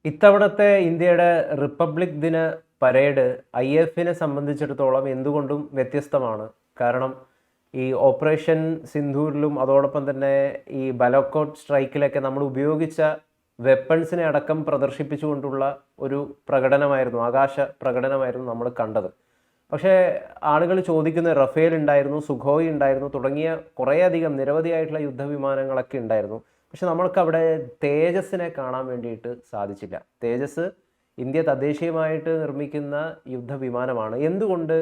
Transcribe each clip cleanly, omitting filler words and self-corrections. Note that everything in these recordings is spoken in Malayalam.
ഇത്തവണത്തെ ഇന്ത്യയുടെ റിപ്പബ്ലിക് ദിന പരേഡ് IF-നെ സംബന്ധിച്ചിടത്തോളം എന്തുകൊണ്ടും വ്യത്യസ്തമാണ്. കാരണം ഈ ഓപ്പറേഷൻ സിന്ധൂരിലും അതോടൊപ്പം തന്നെ ഈ ബലക്കോട്ട് സ്ട്രൈക്കിലൊക്കെ നമ്മൾ ഉപയോഗിച്ച വെപ്പൺസിനെ അടക്കം പ്രദർശിപ്പിച്ചുകൊണ്ടുള്ള ഒരു പ്രകടനമായിരുന്നു, ആകാശ പ്രകടനമായിരുന്നു നമ്മൾ കണ്ടത്. പക്ഷേ ആളുകൾ ചോദിക്കുന്ന റഫേൽ ഉണ്ടായിരുന്നു, സുഖോയ് ഉണ്ടായിരുന്നു, തുടങ്ങിയ കുറേയധികം നിരവധിയായിട്ടുള്ള യുദ്ധവിമാനങ്ങളൊക്കെ ഉണ്ടായിരുന്നു. പക്ഷെ നമ്മൾക്ക് അവിടെ തേജസ്സിനെ കാണാൻ വേണ്ടിയിട്ട് സാധിച്ചില്ല. തേജസ് ഇന്ത്യ തദ്ദേശീയമായിട്ട് നിർമ്മിക്കുന്ന യുദ്ധവിമാനമാണ്. എന്തുകൊണ്ട്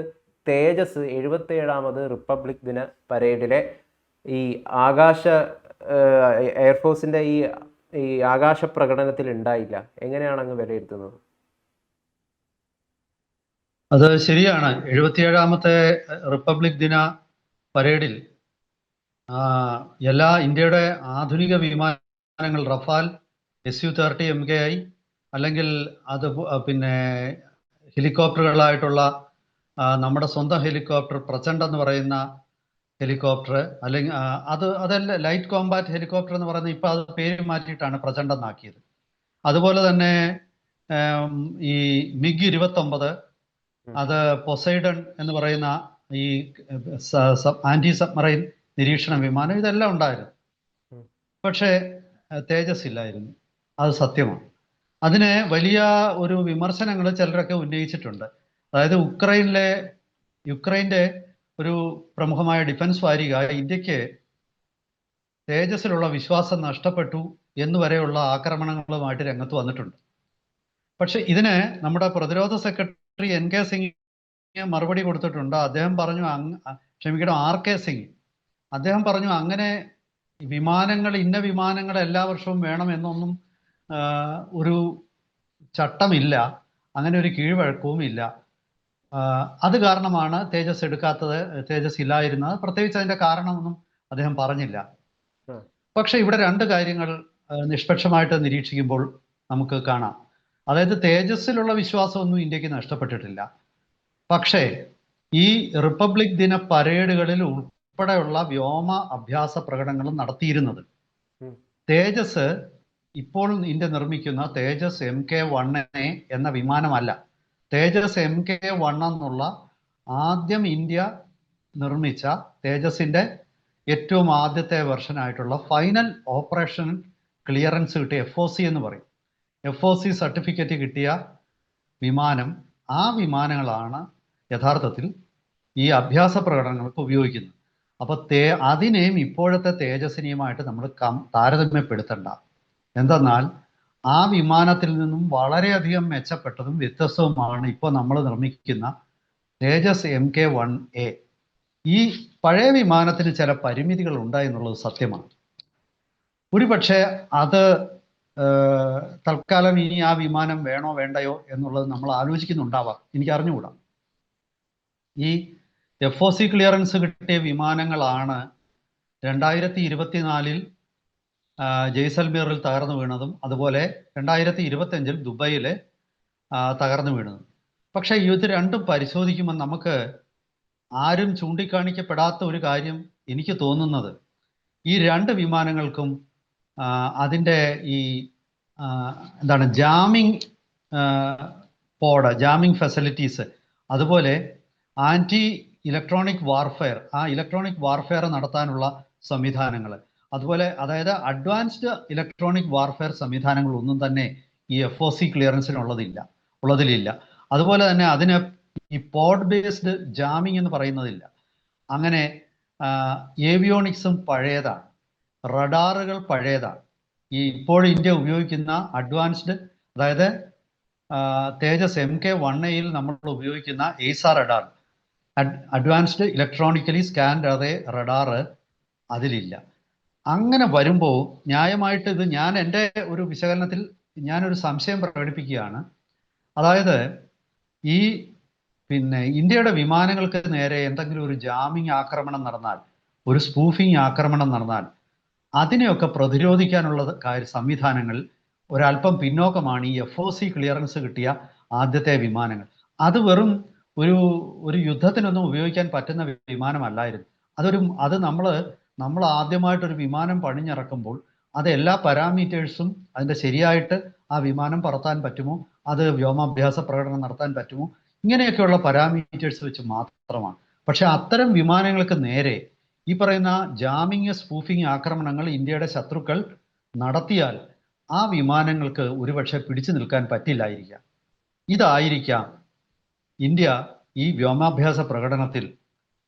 തേജസ് 77ാമത് റിപ്പബ്ലിക് ദിന പരേഡിലെ ഈ ആകാശ എയർഫോഴ്സിൻ്റെ ഈ ഈ ആകാശ പ്രകടനത്തിൽ ഉണ്ടായില്ല? എങ്ങനെയാണ് അങ്ങ് വിലയിരുത്തുന്നത്? അത് ശരിയാണ്. 77ാമത്തെ റിപ്പബ്ലിക് ദിന പരേഡിൽ എല്ലാ ഇന്ത്യയുടെ ആധുനിക വിമാനങ്ങൾ റഫാൽ, Su-30 MKI അല്ലെങ്കിൽ അത് പിന്നെ ഹെലികോപ്റ്ററുകളായിട്ടുള്ള നമ്മുടെ സ്വന്തം ഹെലികോപ്റ്റർ പ്രചണ്ഡ് എന്ന് പറയുന്ന ഹെലികോപ്റ്റർ, അല്ലെങ്കിൽ അതല്ല ലൈറ്റ് കോമ്പാറ്റ് ഹെലികോപ്റ്റർ എന്ന് പറയുന്നത് ഇപ്പൊ അത് പേര് മാറ്റിയിട്ടാണ് പ്രചണ്ഡ് എന്നാക്കിയത്. അതുപോലെ തന്നെ ഈ MiG-29, അത് പൊസൈഡൺ എന്ന് പറയുന്ന ഈ ആന്റി സബ്മറൈൻ നിരീക്ഷണ വിമാനം, ഇതെല്ലാം ഉണ്ടായിരുന്നു. പക്ഷേ തേജസ് ഇല്ലായിരുന്നു. അത് സത്യമാണ്. അതിന് വലിയ ഒരു വിമർശനങ്ങൾ ചിലരൊക്കെ ഉന്നയിച്ചിട്ടുണ്ട്. അതായത് യുക്രൈൻ്റെ ഒരു പ്രമുഖമായ ഡിഫൻസ് വാരിക ഇന്ത്യക്ക് തേജസ്സിലുള്ള വിശ്വാസം നഷ്ടപ്പെട്ടു എന്നുവരെയുള്ള ആക്രമണങ്ങളുമായിട്ട് രംഗത്ത് വന്നിട്ടുണ്ട്. പക്ഷെ ഇതിന് നമ്മുടെ പ്രതിരോധ സെക്രട്ടറി NK സിംഗ് മറുപടി കൊടുത്തിട്ടുണ്ട്. അദ്ദേഹം പറഞ്ഞു, ക്ഷമിക്കണം, RK സിംഗ്, അദ്ദേഹം പറഞ്ഞു അങ്ങനെ ഇന്ന വിമാനങ്ങൾ എല്ലാ വർഷവും വേണം എന്നൊന്നും ഒരു ചട്ടമില്ല, അങ്ങനെ ഒരു കീഴ്വഴക്കവും ഇല്ല. അത് കാരണമാണ് തേജസ് എടുക്കാത്തത്, തേജസ് ഇല്ലായിരുന്നത്. പ്രത്യേകിച്ച് അതിന്റെ കാരണമൊന്നും അദ്ദേഹം പറഞ്ഞില്ല. പക്ഷെ ഇവിടെ രണ്ട് കാര്യങ്ങൾ നിഷ്പക്ഷമായിട്ട് നിരീക്ഷിക്കുമ്പോൾ നമുക്ക് കാണാം. അതായത് തേജസ്സിലുള്ള വിശ്വാസമൊന്നും ഇന്ത്യക്ക് നഷ്ടപ്പെട്ടിട്ടില്ല. പക്ഷേ ഈ റിപ്പബ്ലിക് ദിന പരേഡുകളിൽ ഉൾപ്പെടെയുള്ള വ്യോമ അഭ്യാസ പ്രകടനങ്ങളും നടത്തിയിരുന്നത് തേജസ്, ഇപ്പോൾ ഇന്ത്യ നിർമ്മിക്കുന്ന തേജസ് MK-1A എന്ന വിമാനമല്ല. തേജസ് MK-1 എന്നുള്ള ആദ്യം ഇന്ത്യ നിർമ്മിച്ച തേജസിന്റെ ഏറ്റവും ആദ്യത്തെ വെർഷനായിട്ടുള്ള ഫൈനൽ ഓപ്പറേഷൻ ക്ലിയറൻസ് കിട്ടിയ FOC എന്ന് പറയും, FOC സർട്ടിഫിക്കറ്റ് കിട്ടിയ വിമാനം, ആ വിമാനങ്ങളാണ് യഥാർത്ഥത്തിൽ ഈ അഭ്യാസ പ്രകടനങ്ങൾക്ക് ഉപയോഗിക്കുന്നത്. അപ്പൊ അതിനെയും ഇപ്പോഴത്തെ തേജസ്സിനെയുമായിട്ട് നമ്മൾ താരതമ്യപ്പെടുത്തണ്ട. എന്തെന്നാൽ ആ വിമാനത്തിൽ നിന്നും വളരെയധികം മെച്ചപ്പെട്ടതും വ്യത്യസ്തവുമാണ് ഇപ്പോൾ നമ്മൾ നിർമ്മിക്കുന്ന തേജസ് MK-1A. ഈ പഴയ വിമാനത്തിന് ചില പരിമിതികൾ ഉണ്ടായി എന്നുള്ളത് സത്യമാണ്. ഒരുപക്ഷെ അത് തൽക്കാലം ഇനി ആ വിമാനം വേണോ വേണ്ടയോ എന്നുള്ളത് നമ്മൾ ആലോചിക്കുന്നുണ്ടാവാം, എനിക്ക് അറിഞ്ഞുകൂടാ. ഈ FOC ക്ലിയറൻസ് കിട്ടിയ വിമാനങ്ങളാണ് 2024 ജയ്സൽമീറിൽ തകർന്നു വീണതും അതുപോലെ 2025 ദുബൈയിൽ തകർന്നു വീണതും. പക്ഷെ ഇത് രണ്ടും പരിശോധിക്കുമ്പോൾ നമുക്ക് ആരും ചൂണ്ടിക്കാണിക്കപ്പെടാത്ത ഒരു കാര്യം എനിക്ക് തോന്നുന്നത്, ഈ രണ്ട് വിമാനങ്ങൾക്കും അതിൻ്റെ ഈ ജാമിങ് ഫെസിലിറ്റീസ്, അതുപോലെ ആൻറ്റി ഇലക്ട്രോണിക് വാർഫെയർ നടത്താനുള്ള സംവിധാനങ്ങൾ, അതുപോലെ അതായത് അഡ്വാൻസ്ഡ് ഇലക്ട്രോണിക് വാർഫെയർ സംവിധാനങ്ങൾ ഒന്നും തന്നെ ഈ FOC ഉള്ളതിലില്ല. അതുപോലെ തന്നെ അതിന് ഈ പോഡ് ബേസ്ഡ് ജാമിങ് എന്ന് പറയുന്നതില്ല. അങ്ങനെ ഏവിയോണിക്സും പഴയതാണ്, റഡാറുകൾ പഴയതാണ്. ഈ ഇപ്പോൾ ഇന്ത്യ ഉപയോഗിക്കുന്ന അഡ്വാൻസ്ഡ്, അതായത് തേജസ് MK-1A നമ്മൾ ഉപയോഗിക്കുന്ന EISA radar, advanced electronically scanned array radar അതിലില്ല. അങ്ങനെ വരുമ്പോൾ ന്യായമായിട്ട് ഇത് ഞാൻ എൻ്റെ ഒരു വിശകലനത്തിൽ ഞാനൊരു സംശയം പ്രകടിപ്പിക്കുകയാണ്. അതായത് ഈ ഇന്ത്യയുടെ വിമാനങ്ങൾക്ക് നേരെ എന്തെങ്കിലും ഒരു ജാമിങ് ആക്രമണം നടന്നാൽ, ഒരു സ്പൂഫിങ് ആക്രമണം നടന്നാൽ അതിനെയൊക്കെ പ്രതിരോധിക്കാനുള്ള സംവിധാനങ്ങൾ ഒരല്പം പിന്നോക്കമാണ് ഈ FOC ക്ലിയറൻസ് കിട്ടിയ ആദ്യത്തെ വിമാനങ്ങൾ. അത് വെറും ഒരു യുദ്ധത്തിനൊന്നും ഉപയോഗിക്കാൻ പറ്റുന്ന വിമാനമല്ലായിരുന്നു. അത് നമ്മൾ ആദ്യമായിട്ടൊരു വിമാനം പണിഞ്ഞിറക്കുമ്പോൾ അത് എല്ലാ പാരാമീറ്റേഴ്സും അതിൻ്റെ ശരിയായിട്ട് ആ വിമാനം പറത്താൻ പറ്റുമോ, അത് വ്യോമാഭ്യാസ പ്രകടനം നടത്താൻ പറ്റുമോ, ഇങ്ങനെയൊക്കെയുള്ള പാരാമീറ്റേഴ്സ് വെച്ച് മാത്രമാണ്. പക്ഷെ അത്തരം വിമാനങ്ങൾക്ക് നേരെ ഈ പറയുന്ന ജാമിങ് സ്പൂഫിങ് ആക്രമണങ്ങൾ ഇന്ത്യയുടെ ശത്രുക്കൾ നടത്തിയാൽ ആ വിമാനങ്ങൾക്ക് ഒരുപക്ഷെ പിടിച്ചു നിൽക്കാൻ പറ്റില്ലായിരിക്കാം. ഇതായിരിക്കാം ഇന്ത്യ ഈ വ്യോമാഭ്യാസ പ്രകടനത്തിൽ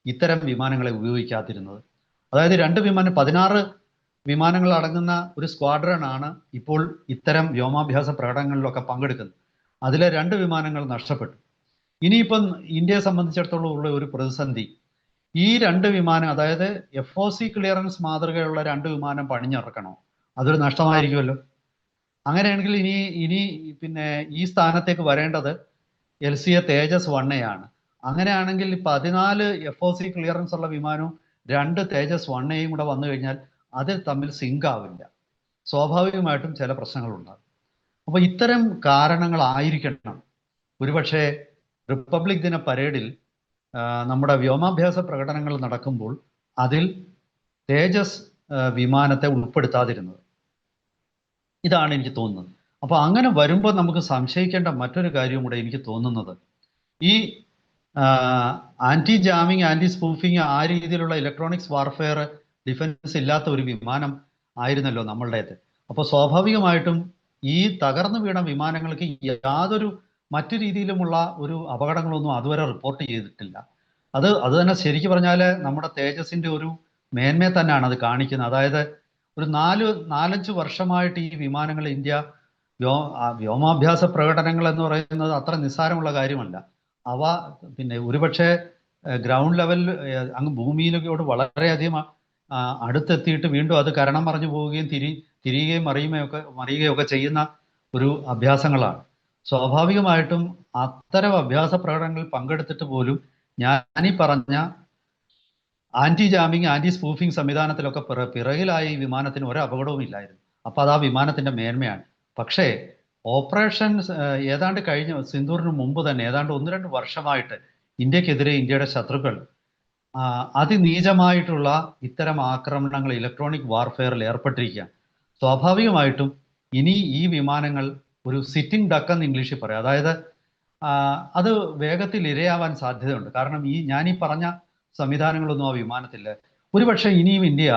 ഇത്തരം വിമാനങ്ങളെ ഉപയോഗിക്കാതിരുന്നത്. അതായത് 16 വിമാനങ്ങൾ അടങ്ങുന്ന ഒരു സ്ക്വാഡ്രൺ ആണ് ഇപ്പോൾ ഇത്തരം വ്യോമാഭ്യാസ പ്രകടനങ്ങളിലൊക്കെ പങ്കെടുക്കുന്നത്. അതിലെ 2 വിമാനങ്ങൾ നഷ്ടപ്പെട്ടു. ഇനിയിപ്പം ഇന്ത്യയെ സംബന്ധിച്ചിടത്തോളം ഉള്ള ഒരു പ്രതിസന്ധി, ഈ 2 വിമാനം, അതായത് FOC ക്ലിയറൻസ് മാതൃകയുള്ള 2 വിമാനം പണിഞ്ഞിറക്കണോ? അതൊരു നഷ്ടമായിരിക്കുമല്ലോ. അങ്ങനെയാണെങ്കിൽ ഇനി പിന്നെ ഈ സ്ഥാനത്തേക്ക് വരേണ്ടത് LCA തേജസ് 1A ആണ്. അങ്ങനെയാണെങ്കിൽ 14 FOC ക്ലിയറൻസ് ഉള്ള വിമാനവും 2 തേജസ് 1Aയും കൂടെ വന്നു കഴിഞ്ഞാൽ അത് തമ്മിൽ സിങ്ക് ആവില്ല. സ്വാഭാവികമായിട്ടും ചില പ്രശ്നങ്ങളുണ്ടാകും. അപ്പോൾ ഇത്തരം കാരണങ്ങളായിരിക്കണം ഒരുപക്ഷെ റിപ്പബ്ലിക് ദിന പരേഡിൽ നമ്മുടെ വ്യോമാഭ്യാസ പ്രകടനങ്ങൾ നടക്കുമ്പോൾ അതിൽ തേജസ് വിമാനത്തെ ഉൾപ്പെടുത്താതിരുന്നത്. ഇതാണ് എനിക്ക് തോന്നുന്നത്. അപ്പോൾ അങ്ങനെ വരുമ്പോൾ നമുക്ക് സംശയിക്കേണ്ട മറ്റൊരു കാര്യം കൂടെ എനിക്ക് തോന്നുന്നത്, ഈ ആന്റി ജാമിങ്, ആന്റി സ്പൂഫിങ്, ആ രീതിയിലുള്ള ഇലക്ട്രോണിക്സ് വാർഫെയർ ഡിഫൻസ് ഇല്ലാത്ത ഒരു വിമാനം ആയിരുന്നല്ലോ നമ്മളുടേത്. അപ്പോൾ സ്വാഭാവികമായിട്ടും ഈ തകർന്നു വീണ വിമാനങ്ങൾക്ക് യാതൊരു മറ്റു രീതിയിലുമുള്ള ഒരു അപകടങ്ങളൊന്നും അതുവരെ റിപ്പോർട്ട് ചെയ്തിട്ടില്ല. അത് തന്നെ ശരിക്കും പറഞ്ഞാൽ നമ്മുടെ തേജസിന്റെ ഒരു മേന്മയെ തന്നെയാണ് അത് കാണിക്കുന്നത്. അതായത് ഒരു 4-5 വർഷമായിട്ട് ഈ വിമാനങ്ങൾ ഇന്ത്യ വ്യോമാഭ്യാസ പ്രകടനങ്ങൾ എന്ന് പറയുന്നത് അത്ര നിസ്സാരമുള്ള കാര്യമല്ല. അവ പിന്നെ ഒരുപക്ഷെ ഗ്രൗണ്ട് ലെവലിൽ അങ്ങ് ഭൂമിയിലൊക്കെ വളരെയധികം അടുത്തെത്തിയിട്ട് വീണ്ടും അത് കരണം മറിഞ്ഞു പോവുകയും തിരിയുകയും മറിയുകയൊക്കെ ചെയ്യുന്ന ഒരു അഭ്യാസങ്ങളാണ്. സ്വാഭാവികമായിട്ടും അത്തരം അഭ്യാസ പ്രകടനങ്ങളിൽ പങ്കെടുത്തിട്ട് പോലും ഞാനീ പറഞ്ഞ ആന്റി ജാമിങ്, ആന്റി സ്പൂഫിംഗ് സംവിധാനത്തിലൊക്കെ പിറകിലായി ഈ വിമാനത്തിന് ഒരു അപകടവും ഇല്ലായിരുന്നു. അപ്പൊ അത് ആ വിമാനത്തിന്റെ മേന്മയാണ്. പക്ഷേ ഓപ്പറേഷൻ ഏതാണ്ട് കഴിഞ്ഞ സിന്ദൂറിന് മുമ്പ് തന്നെ ഏതാണ്ട് 1-2 വർഷമായിട്ട് ഇന്ത്യക്കെതിരെ ഇന്ത്യയുടെ ശത്രുക്കൾ അതിനീചമായിട്ടുള്ള ഇത്തരം ആക്രമണങ്ങൾ, ഇലക്ട്രോണിക് വാർഫെയറിൽ ഏർപ്പെട്ടിരിക്കുകയാണ്. സ്വാഭാവികമായിട്ടും ഇനി ഈ വിമാനങ്ങൾ ഒരു സിറ്റിംഗ് ഡക്ക് എന്ന് ഇംഗ്ലീഷിൽ പറയാം, അതായത് അത് വേഗത്തിൽ ഇരയാവാൻ സാധ്യതയുണ്ട്. കാരണം ഞാനീ പറഞ്ഞ സംവിധാനങ്ങളൊന്നും ആ വിമാനത്തില്ല. ഒരുപക്ഷെ ഇനിയും ഇന്ത്യ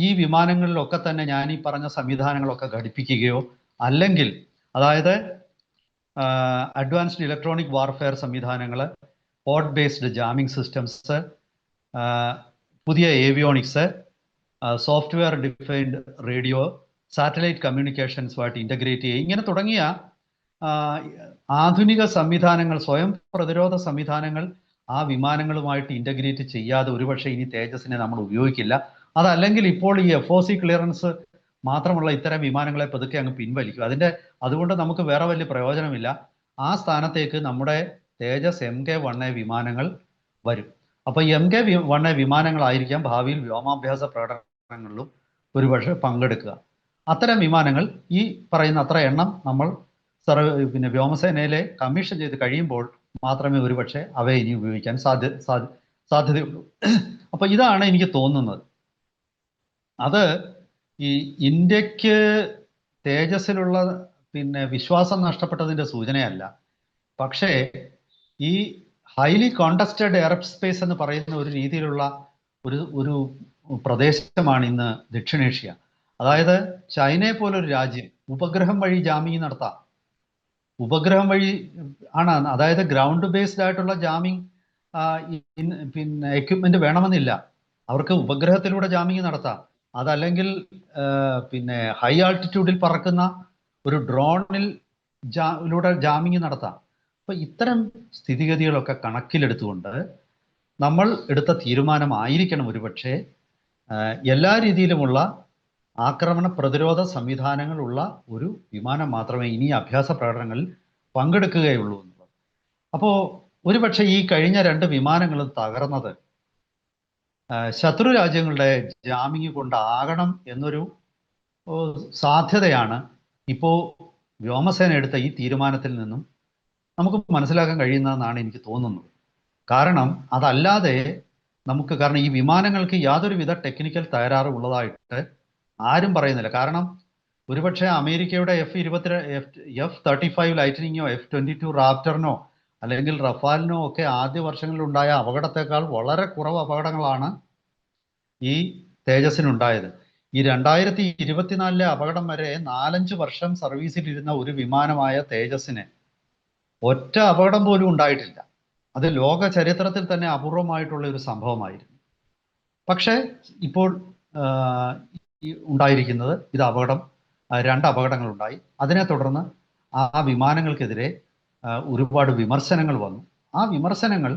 ഈ വിമാനങ്ങളിലൊക്കെ തന്നെ ഞാനീ പറഞ്ഞ സംവിധാനങ്ങളൊക്കെ ഘടിപ്പിക്കുകയോ അല്ലെങ്കിൽ അതായത് അഡ്വാൻസ്ഡ് ഇലക്ട്രോണിക് വാർഫെയർ സംവിധാനങ്ങൾ, പോഡ് ബേസ്ഡ് ജാമിംഗ് സിസ്റ്റംസ്, പുതിയ avionics, software defined radio, satellite കമ്മ്യൂണിക്കേഷൻസുമായിട്ട് ഇൻ്റഗ്രേറ്റ് ചെയ്യുക, ഇങ്ങനെ തുടങ്ങിയ ആധുനിക സംവിധാനങ്ങൾ, സ്വയം പ്രതിരോധ സംവിധാനങ്ങൾ ആ വിമാനങ്ങളുമായിട്ട് ഇൻ്റഗ്രേറ്റ് ചെയ്യാതെ ഒരുപക്ഷെ ഇനി തേജസിനെ നമ്മൾ ഉപയോഗിക്കില്ല. അതല്ലെങ്കിൽ ഇപ്പോൾ ഈ FOC ക്ലിയറൻസ് മാത്രമുള്ള ഇത്തരം വിമാനങ്ങളെ പതുക്കെ അങ്ങ് പിൻവലിക്കും. അതുകൊണ്ട് നമുക്ക് വേറെ വലിയ പ്രയോജനമില്ല. ആ സ്ഥാനത്തേക്ക് നമ്മുടെ തേജസ് MK-1A വിമാനങ്ങൾ വരും. അപ്പോൾ ഈ MK-1A വിമാനങ്ങളായിരിക്കാം ഭാവിയിൽ വ്യോമാഭ്യാസ പ്രകടനങ്ങളിലും ഒരുപക്ഷെ പങ്കെടുക്കുക. അത്തരം വിമാനങ്ങൾ ഈ പറയുന്ന അത്ര എണ്ണം നമ്മൾ പിന്നെ വ്യോമസേനയിലെ കമ്മീഷൻ ചെയ്ത് കഴിയുമ്പോൾ മാത്രമേ ഒരുപക്ഷെ അവയെ ഇനി ഉപയോഗിക്കാൻ സാധ്യതയുള്ളൂ. അപ്പൊ ഇതാണ് എനിക്ക് തോന്നുന്നത്. അത് ഈ ഇന്ത്യക്ക് തേജസ്സിലുള്ള പിന്നെ വിശ്വാസം നഷ്ടപ്പെട്ടതിന്റെ സൂചനയല്ല. പക്ഷേ ഈ ഹൈലി കോണ്ടസ്റ്റഡ് എയർ സ്പേസ് എന്ന് പറയുന്ന ഒരു രീതിയിലുള്ള ഒരു പ്രദേശമാണ് ഇന്ന് ദക്ഷിണേഷ്യ. അതായത് ചൈനയെ പോലൊരു രാജ്യം ഉപഗ്രഹം വഴി ജാമിങ് നടത്താം. ഉപഗ്രഹം വഴി ആണ്, അതായത് ഗ്രൗണ്ട് ബേസ്ഡ് ആയിട്ടുള്ള ജാമിങ് പിന്നെ എക്യുപ്മെന്റ് വേണമെന്നില്ല. അവർക്ക് ഉപഗ്രഹത്തിലൂടെ ജാമിങ് നടത്താം. അതല്ലെങ്കിൽ പിന്നെ ഹൈ ആൾട്ടിറ്റ്യൂഡിൽ പറക്കുന്ന ഒരു ഡ്രോണിലൂടെ ജാമിങ് നടത്താം. അപ്പൊ ഇത്തരം സ്ഥിതിഗതികളൊക്കെ കണക്കിലെടുത്തുകൊണ്ട് നമ്മൾ എടുത്ത തീരുമാനമായിരിക്കണം ഒരുപക്ഷെ എല്ലാ രീതിയിലുമുള്ള ആക്രമണ പ്രതിരോധ സംവിധാനങ്ങളുള്ള ഒരു വിമാനം മാത്രമേ ഇനി അഭ്യാസ പ്രകടനങ്ങളിൽ പങ്കെടുക്കുകയുള്ളൂ എന്നുള്ളത്. അപ്പോൾ ഒരുപക്ഷെ ഈ കഴിഞ്ഞ 2 വിമാനങ്ങളും തകർന്നത് ശത്രു രാജ്യങ്ങളുടെ ജാമിങ് കൊണ്ടാകണം എന്നൊരു സാധ്യതയാണ് ഇപ്പോൾ വ്യോമസേന എടുത്ത ഈ തീരുമാനത്തിൽ നിന്നും നമുക്ക് മനസ്സിലാക്കാൻ കഴിയുന്നതെന്നാണ് എനിക്ക് തോന്നുന്നത്. കാരണം അതല്ലാതെ കാരണം ഈ വിമാനങ്ങൾക്ക് യാതൊരുവിധ ടെക്നിക്കൽ തകരാറ് ഉള്ളതായിട്ട് ആരും പറയുന്നില്ല. കാരണം ഒരുപക്ഷെ അമേരിക്കയുടെ F-35 ലൈറ്റനിങ്ങോ F-22 റാപ്റ്ററിനോ അല്ലെങ്കിൽ റഫാലിനോ ഒക്കെ ആദ്യ വർഷങ്ങളിൽ ഉണ്ടായ അപകടത്തെക്കാൾ വളരെ കുറവ് അപകടങ്ങളാണ് ഈ തേജസ്സിനുണ്ടായത്. ഈ 2024 അപകടം വരെ 4-5 വർഷം സർവീസിലിരുന്ന ഒരു വിമാനമായ തേജസ്സിന് ഒറ്റ അപകടം പോലും ഉണ്ടായിട്ടില്ല. അത് ലോക ചരിത്രത്തിൽ തന്നെ അപൂർവമായിട്ടുള്ള ഒരു സംഭവമായിരുന്നു. പക്ഷേ ഇപ്പോൾ ഉണ്ടായിരിക്കുന്നത് ഇത് രണ്ട് അപകടങ്ങൾ ഉണ്ടായി. അതിനെ തുടർന്ന് ആ വിമാനങ്ങൾക്കെതിരെ ഒരുപാട് വിമർശനങ്ങൾ വന്നു. ആ വിമർശനങ്ങൾ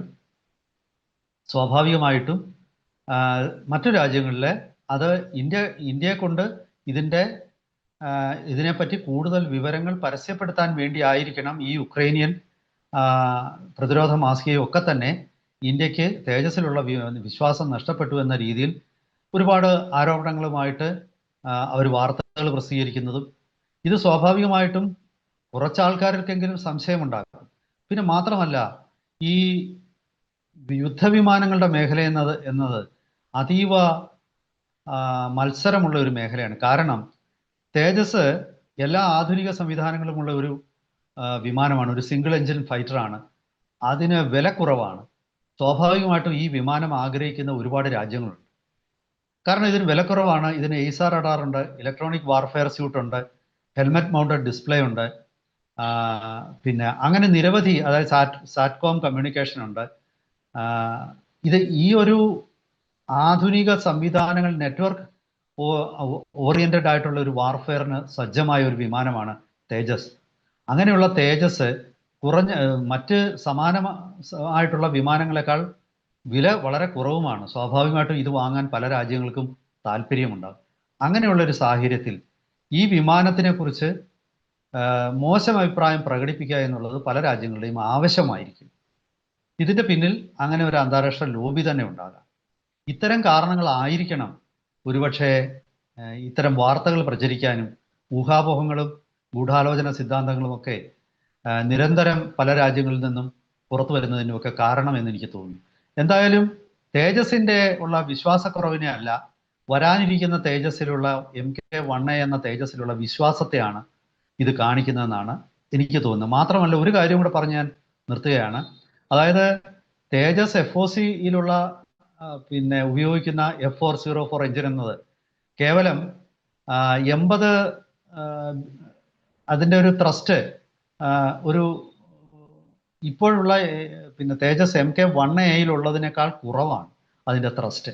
സ്വാഭാവികമായിട്ടും മറ്റു രാജ്യങ്ങളിലെ അത് ഇന്ത്യയെ കൊണ്ട് ഇതിനെപ്പറ്റി കൂടുതൽ വിവരങ്ങൾ പരസ്യപ്പെടുത്താൻ വേണ്ടി ആയിരിക്കണം ഈ യുക്രൈനിയൻ പ്രതിരോധ മാസികയും ഒക്കെ തന്നെ ഇന്ത്യക്ക് തേജസ്സിലുള്ള വിശ്വാസം നഷ്ടപ്പെട്ടു എന്ന രീതിയിൽ ഒരുപാട് ആരോപണങ്ങളുമായിട്ട് അവർ വാർത്തകൾ പ്രസിദ്ധീകരിക്കുന്നതും ഇത് സ്വാഭാവികമായിട്ടും കുറച്ചാൾക്കാർക്കെങ്കിലും സംശയമുണ്ടാകും. പിന്നെ മാത്രമല്ല, ഈ യുദ്ധവിമാനങ്ങളുടെ മേഖല എന്നത് അതീവ മത്സരമുള്ള ഒരു മേഖലയാണ്. കാരണം തേജസ് എല്ലാ ആധുനിക സംവിധാനങ്ങളുമുള്ള ഒരു വിമാനമാണ്, ഒരു സിംഗിൾ എഞ്ചിൻ ഫൈറ്ററാണ്. അതിന് വില കുറവാണ്. സ്വാഭാവികമായിട്ടും ഈ വിമാനം ആഗ്രഹിക്കുന്ന ഒരുപാട് രാജ്യങ്ങളുണ്ട്. കാരണം ഇതിന് വിലക്കുറവാണ്. ഇതിന് എയ്സാർ റഡാർ ഉണ്ട്, ഇലക്ട്രോണിക് വാർഫെയർ സ്യൂട്ട് ഉണ്ട്, ഹെൽമെറ്റ് മൗണ്ടഡ് ഡിസ്പ്ലേ ഉണ്ട്, പിന്നെ അങ്ങനെ നിരവധി, അതായത് സാറ്റ്കോം കമ്മ്യൂണിക്കേഷൻ ഉണ്ട്. ഇത് ഈ ഒരു ആധുനിക സംവിധാനങ്ങൾ, നെറ്റ്വർക്ക് ഓറിയന്റഡ് ആയിട്ടുള്ള ഒരു വാർഫെയറിന് സജ്ജമായ ഒരു വിമാനമാണ് തേജസ്. അങ്ങനെയുള്ള തേജസ് മറ്റ് സമാനമായിട്ടുള്ള വിമാനങ്ങളെക്കാൾ വില വളരെ കുറവുമാണ്. സ്വാഭാവികമായിട്ടും ഇത് വാങ്ങാൻ പല രാജ്യങ്ങൾക്കും താല്പര്യമുണ്ടാകും. അങ്ങനെയുള്ളൊരു സാഹചര്യത്തിൽ ഈ വിമാനത്തിനെ കുറിച്ച് മോശം അഭിപ്രായം പ്രകടിപ്പിക്കുക എന്നുള്ളത് പല രാജ്യങ്ങളുടെയും ആവശ്യമായിരിക്കും. ഇതിൻ്റെ പിന്നിൽ അങ്ങനെ ഒരു അന്താരാഷ്ട്ര ലോബി തന്നെ ഉണ്ടാകാം. ഇത്തരം കാരണങ്ങളായിരിക്കണം ഒരുപക്ഷെ ഇത്തരം വാർത്തകൾ പ്രചരിക്കാനും ഊഹാപോഹങ്ങളും ഗൂഢാലോചന സിദ്ധാന്തങ്ങളും ഒക്കെ നിരന്തരം പല രാജ്യങ്ങളിൽ നിന്നും പുറത്തു വരുന്നതിനുമൊക്കെ കാരണമെന്ന് എനിക്ക് തോന്നുന്നു. എന്തായാലും തേജസിൻ്റെ ഉള്ള വിശ്വാസക്കുറവിനെ അല്ല, വരാനിരിക്കുന്ന തേജസ്സിലുള്ള MK1A എന്ന തേജസ്സിലുള്ള വിശ്വാസത്തെയാണ് ഇത് കാണിക്കുന്നതെന്നാണ് എനിക്ക് തോന്നുന്നത്. മാത്രമല്ല, ഒരു കാര്യം കൂടെ പറഞ്ഞ് ഞാൻ നിർത്തുകയാണ്. അതായത് തേജസ് FOCയിലുള്ള പിന്നെ ഉപയോഗിക്കുന്ന F404 എഞ്ചിൻ എന്നത് കേവലം 80 അതിൻ്റെ ഒരു ത്രസ്റ്റ് ഒരു ഇപ്പോഴുള്ള പിന്നെ തേജസ് MK1Aയിലുള്ളതിനേക്കാൾ കുറവാണ് അതിൻ്റെ ത്രസ്റ്റ്.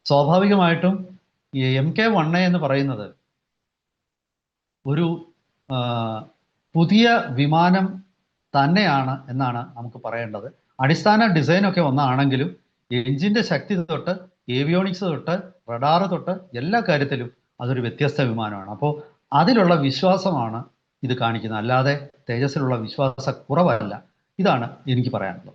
സ്വാഭാവികമായിട്ടും ഈ MK1A എന്ന് പറയുന്നത് ഒരു പുതിയ വിമാനം തന്നെയാണ് എന്നാണ് നമുക്ക് പറയേണ്ടത്. അടിസ്ഥാന ഡിസൈനൊക്കെ ഒന്നാണെങ്കിലും എഞ്ചിൻ്റെ ശക്തി തൊട്ട് ഏവിയോണിക്സ് തൊട്ട് റഡാർ തൊട്ട് എല്ലാ കാര്യത്തിലും അതൊരു വ്യത്യസ്ത വിമാനമാണ്. അപ്പോൾ അതിലുള്ള വിശ്വാസമാണ് ഇത് കാണിക്കുന്നത്, അല്ലാതെ തേജസ്സിലുള്ള വിശ്വാസക്കുറവല്ല. ഇതാണ് എനിക്ക് പറയാനുള്ളത്.